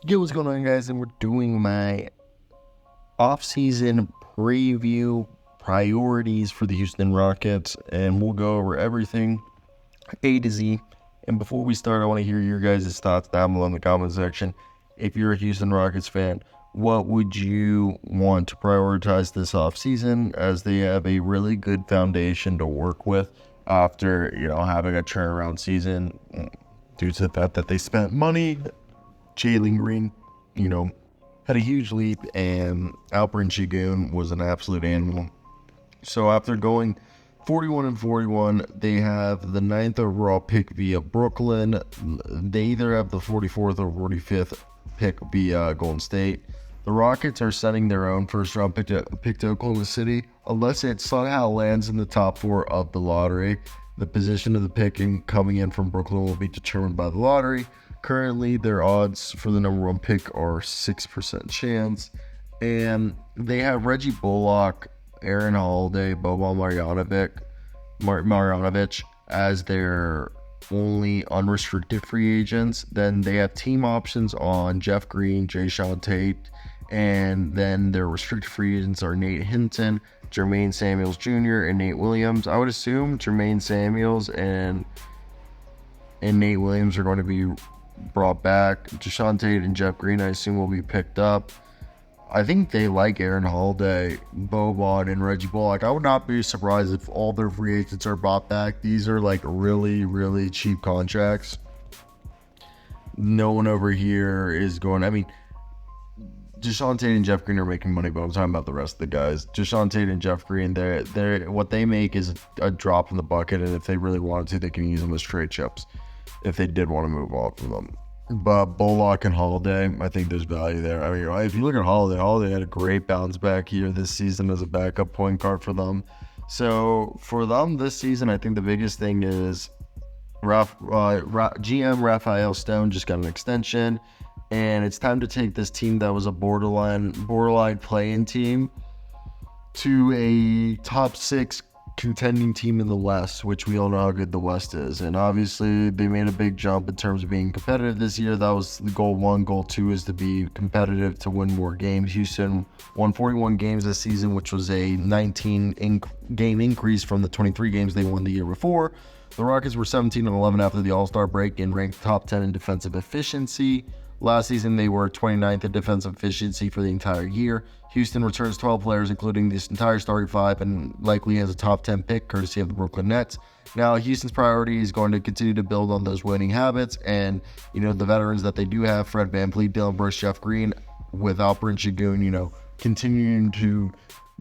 Yo, what's going on, guys? And we're doing my off-season preview priorities for the Houston Rockets, and we'll go over everything A to Z. And before we start, I want to hear your guys' thoughts down below in the comment section. If you're a Houston Rockets fan, what would you want to prioritize this offseason, as they have a really good foundation to work with after, having a turnaround season due to the fact that they spent money. Jalen Green, had a huge leap, and Alperen Şengün was an absolute animal. So after going 41-41, they have the 9th overall pick via Brooklyn. They either have the 44th or 45th pick via Golden State. The Rockets are sending their own first-round pick to Oklahoma City, unless it somehow lands in the top 4 of the lottery. The position of the picking coming in from Brooklyn will be determined by the lottery. Currently, their odds for the number 1 pick are 6% chance. And they have Reggie Bullock, Aaron Holiday, Boban Marjanovic as their only unrestricted free agents. Then they have team options on Jeff Green, Jae'Sean Tate, and then their restricted free agents are Nate Hinton, Jermaine Samuels Jr., and Nate Williams. I would assume Jermaine Samuels and Nate Williams are going to be brought back. Jae'Sean Tate and Jeff Green, I assume, will be picked up. I think they like Aaron Holiday, Boban, and Reggie Bullock. I would not be surprised if all their free agents are brought back. These are like really, really cheap contracts. No one over here is going. Jae'Sean Tate and Jeff Green are making money, but I'm talking about the rest of the guys. Jae'Sean Tate and Jeff Green, they're what they make is a drop in the bucket, and if they really wanted to, they can use them as trade chips if they did want to move off of them. But Bullock and Holiday, I think there's value there. If you look at Holiday had a great bounce back here this season as a backup point guard for them. So for them this season, I think the biggest thing is GM Raphael Stone just got an extension, and it's time to take this team that was a borderline play-in team to a top 6 contending team in the West, which we all know how good the West is. And obviously they made a big jump in terms of being competitive this year. That was the goal 1. Goal 2 is to be competitive, to win more games. Houston won 41 games this season, which was a 19 game increase from the 23 games they won the year before. The Rockets were 17-11 after the All-Star break and ranked top 10 in defensive efficiency. Last season, they were 29th in defensive efficiency for the entire year. Houston returns 12 players, including this entire starting 5, and likely has a top 10 pick, courtesy of the Brooklyn Nets. Now, Houston's priority is going to continue to build on those winning habits, and, the veterans that they do have, Fred VanVleet, Dillon Brooks, Jeff Green, with Alperen Şengün, continuing to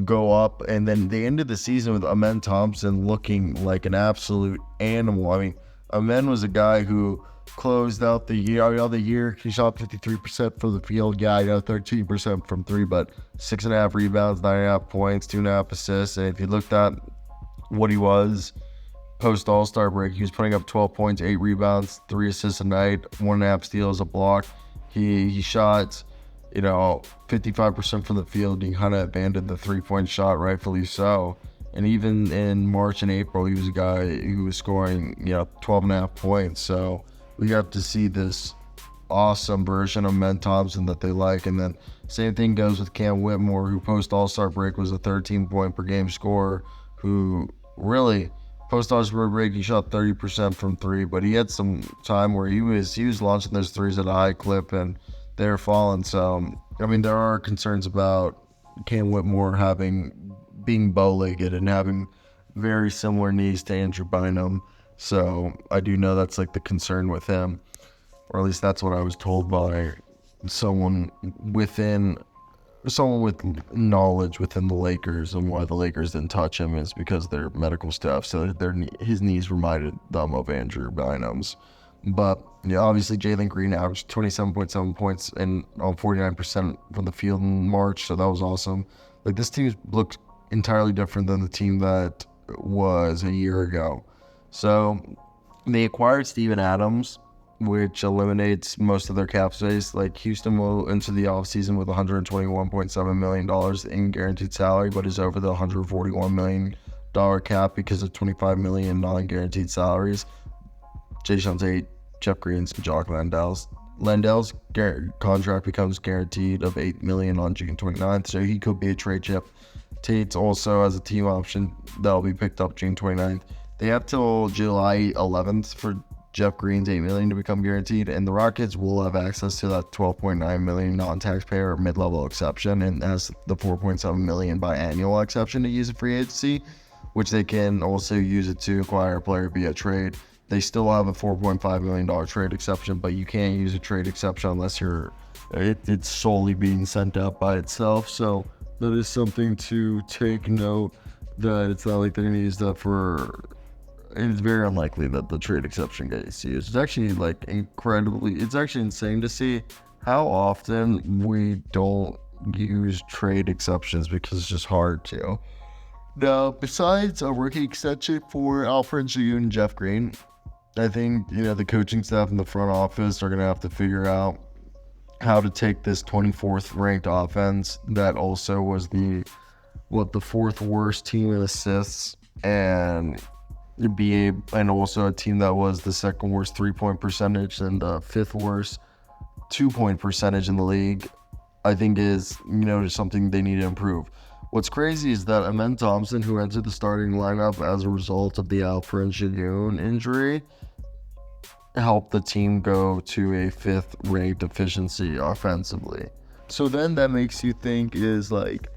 go up. And then they ended the season with Amen Thompson looking like an absolute animal. Amen was a guy who closed out the year. He shot 53% from the field. 13% from 3, but 6.5 rebounds, 9.5 points, 2.5 assists. And if you looked at what he was post All-Star break, he was putting up 12 points, 8 rebounds, 3 assists a night, 1.5 steals, a block. He shot, 55% from the field. He kind of abandoned the 3-point shot, rightfully so. And even in March and April, he was a guy who was scoring, 12.5 points. So we got to see this awesome version of Amen Thompson that they like. And then same thing goes with Cam Whitmore, who post All-Star break was a 13-point per game scorer, who really post All-Star break he shot 30% from 3, but he had some time where he was launching those threes at a high clip and they're falling. So there are concerns about Cam Whitmore being bow-legged and having very similar knees to Andrew Bynum. So I do know that's like the concern with him, or at least that's what I was told by someone with knowledge within the Lakers, and why the Lakers didn't touch him is because of their medical staff. So his knees reminded them of Andrew Bynum's. But obviously Jalen Green averaged 27.7 points and on 49% from the field in March, so that was awesome. Like, this team looked entirely different than the team that was a year ago. So they acquired Steven Adams, which eliminates most of their cap space. Like, Houston will enter the offseason with $121.7 million in guaranteed salary, but is over the $141 million cap because of $25 million non-guaranteed salaries. Jae'Sean Tate, Jeff Green, and Jock Landale's Lendell's contract becomes guaranteed of $8 million on June 29th, so he could be a trade chip. Tate's also has a team option that'll be picked up June 29th. They have till July 11th for Jeff Green's $8 million to become guaranteed, and the Rockets will have access to that $12.9 million non-taxpayer mid-level exception, and has the $4.7 million biannual exception to use in free agency, which they can also use it to acquire a player via trade. They still have a $4.5 million trade exception, but you can't use a trade exception unless it's solely being sent out by itself. So that is something to take note, that it's not like they're going to use that for... It's very unlikely that the trade exception gets used. It's actually it's actually insane to see how often we don't use trade exceptions because it's just hard to. Now, besides a rookie extension for Alfred Sengun and Jeff Green, I think, the coaching staff in the front office are going to have to figure out how to take this 24th ranked offense that also was the fourth worst team in assists, and also a team that was the second worst 3-point percentage and the fifth worst 2-point percentage in the league. I think is, something they need to improve. What's crazy is that Amen Thompson, who entered the starting lineup as a result of the Alperen Sengun injury, helped the team go to a fifth-ranked efficiency offensively. So then that makes you think, is Alperen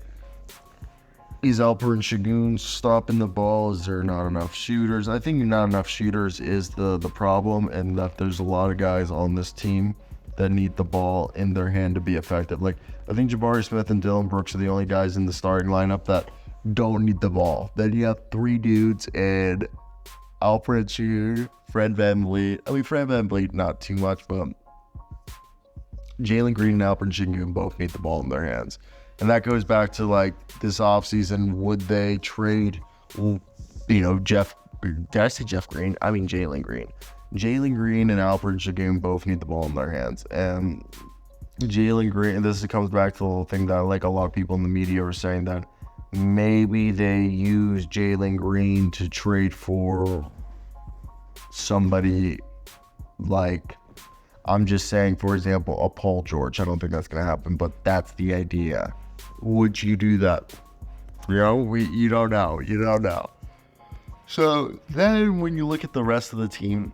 Sengun stopping the ball? Is there not enough shooters? I think not enough shooters is the problem, and that there's a lot of guys on this team that need the ball in their hand to be effective. I think Jabari Smith and Dylan Brooks are the only guys in the starting lineup that don't need the ball. Then you have three dudes, and Alfred Sengun, Fred VanVleet. Fred VanVleet, not too much, but Jalen Green and Alfred Sengun both need the ball in their hands. And that goes back to this offseason. Would they trade, Jeff? Did I say Jeff Green? I mean Jalen Green. Jalen Green and Alfred Sengun both need the ball in their hands. And Jalen Green, and this comes back to the whole thing that a lot of people in the media are saying, that maybe they use Jalen Green to trade for somebody I'm just saying, for example, a Paul George. I don't think that's going to happen, but that's the idea. Would you do that? You don't know. You don't know. So then when you look at the rest of the team,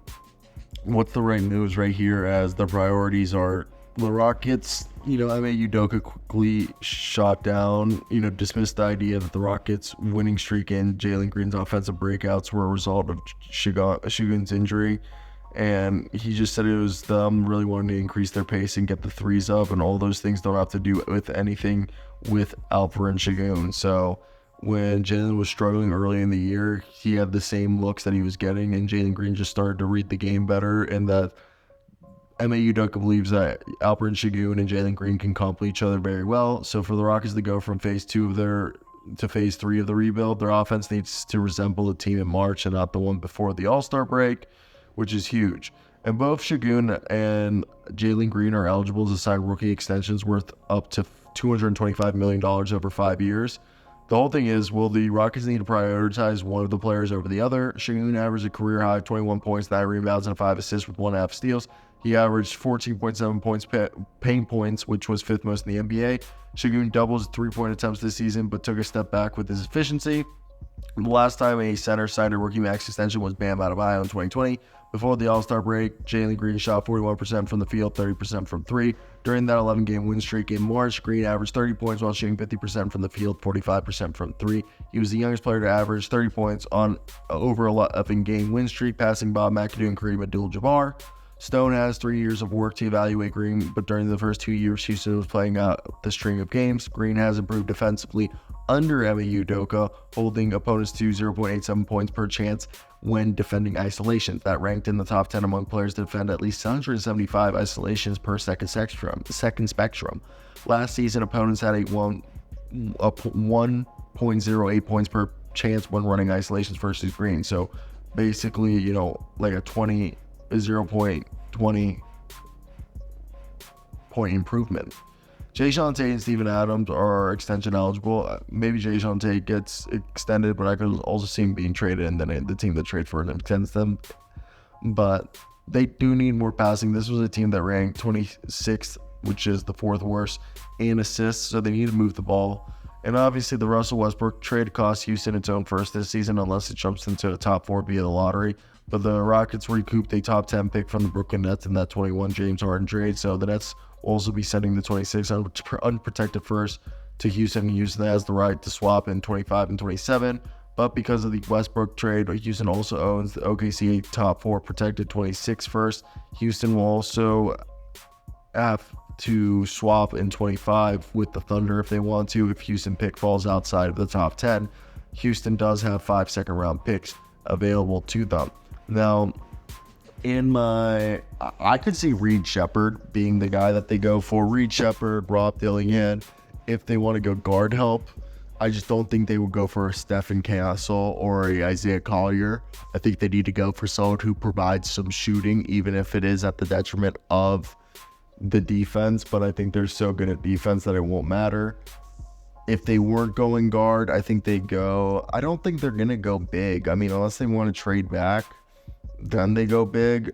what's the right moves right here, as the priorities are the Rockets? Ime Udoka quickly shot down, dismissed the idea that the Rockets' winning streak and Jalen Green's offensive breakouts were a result of Sengun's injury. And he just said it was them really wanting to increase their pace and get the threes up, and all those things don't have to do with anything with Alperen Sengun. So when Jalen was struggling early in the year, he had the same looks that he was getting, and Jalen Green just started to read the game better, and that Ime Udoka believes that Alperen Sengun and Jalen Green can complement each other very well. So for the Rockets to go from phase 2 to phase 3 of the rebuild, their offense needs to resemble the team in March and not the one before the All-Star break, which is huge. And both Sengun and Jalen Green are eligible to sign rookie extensions worth up to $225 million over 5 years. The whole thing is, will the Rockets need to prioritize one of the players over the other? Sengun averaged a career-high 21 points, 9 rebounds, and 5 assists with 1.5 steals. He averaged 14.7 points paint points, which was 5th most in the NBA. Sengun doubled his 3-point attempts this season, but took a step back with his efficiency. The last time a center signed a rookie max extension was Bam Adebayo in 2020. Before the All-Star break, Jalen Green shot 41% from the field, 30% from 3. During that 11-game win streak in March, Green averaged 30 points while shooting 50% from the field, 45% from 3. He was the youngest player to average 30 points on over a 11-game win streak, passing Bob McAdoo and Kareem Abdul-Jabbar. Stone has 3 years of work to evaluate Green, but during the first 2 years, Houston was playing out the string of games. Green has improved defensively under Ime Udoka, holding opponents to 0.87 points per chance when defending isolations. That ranked in the top 10 among players to defend at least 175 isolations per second spectrum. Last season, opponents had a 1.08 points per chance when running isolations versus Green. So basically, like a 0.20 point improvement. Jae'Sean Tate and Steven Adams are extension eligible. Maybe Jae'Sean Tate gets extended, but I could also see him being traded, and then the team that trades for him extends them. But they do need more passing. This was a team that ranked 26th, which is the 4th worst in assists, so they need to move the ball. And obviously, the Russell Westbrook trade cost Houston its own first this season, unless it jumps into the top 4 via the lottery. But the Rockets recouped a top 10 pick from the Brooklyn Nets in that 21 James Harden trade, so the Nets will also be sending the 26 unprotected first to Houston, and Houston has the right to swap in 25 and 27. But because of the Westbrook trade, Houston also owns the OKC top 4 protected 26 first. Houston will also have to swap in 25 with the Thunder if they want to. If Houston pick falls outside of the top 10, Houston does have 5 second-round picks available to them. Now, I could see Reed Shepherd being the guy that they go for. Reed Shepherd, Rob Dillingham, if they want to go guard help. I just don't think they would go for a Stephen Castle or a Isaiah Collier. I think they need to go for someone who provides some shooting, even if it is at the detriment of the defense. But I think they're so good at defense that it won't matter. If they weren't going guard, I think they go. I don't think they're going to go big. I mean, unless they want to trade back, then they go big.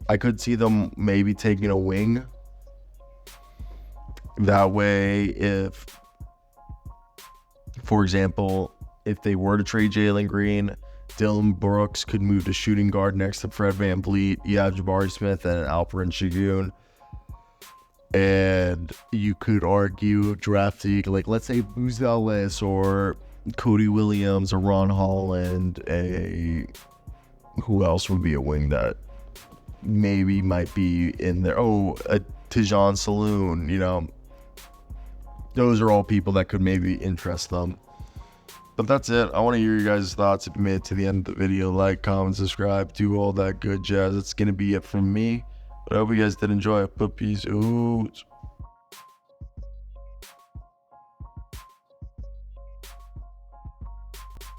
I could see them maybe taking a wing. That way, if, for example, if they were to trade Jalen Green, Dylan Brooks could move to shooting guard next to Fred VanVleet. You have Jabari Smith and Alperen Şengün. And you could argue drafting, like, let's say Booz Ellis or Cody Williams or Ron Holland. Who else would be a wing that maybe might be in there? Oh, a Tijan Saloon, you know. Those are all people that could maybe interest them. But that's it. I want to hear you guys' thoughts. If you made it to the end of the video, like, comment, subscribe, do all that good jazz. That's going to be it from me. But I hope you guys did enjoy it. But peace out.